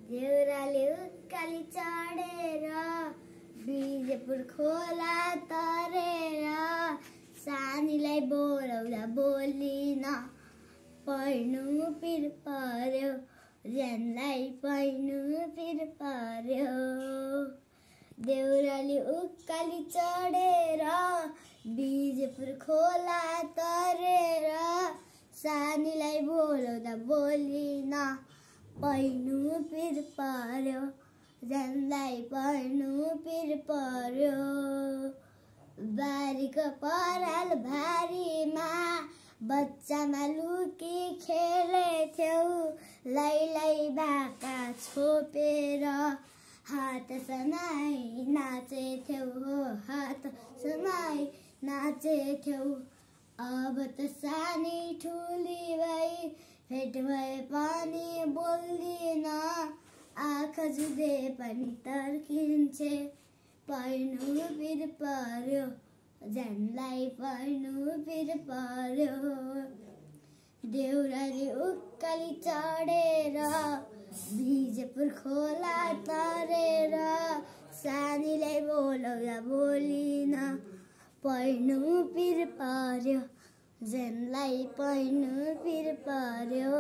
देउराले उकाली चढेर बिजपुर खोला तरेर सानीलाई बोलाउँदा बोलिन पर्नु पिर पर्यो ज्यानलाई पर्नु पिर पर्यो। देउराले उकाली चढेर बिजपुर खोला तरेर सानीलाई बोलाउँदा बोलिन पर्नु पिर पर्यो ज्यानलाई पर्नु पिर पर्यो। बारीको पराल भारीमा बच्चामा लुकी खेलेथ्यौ लै बाका छोपेर हात समाई नाचेथ्यौ हात समाई नाचेथ्यौ। अब त सानी ठुली भई भेट भए पनि बोल्दिन आँखा जुधे पनि तर्किन्छे पर्नु पिर पर्यो ज्यानलाई पर्नु पिर पर्यो। देउराले उकाली चढेर बिजपुर खोला तरेर सानीलाई बोलाउँदा बोलिन पर्नु पिर पर्यो ज्यानलाई पर्नु पिर पर्यो।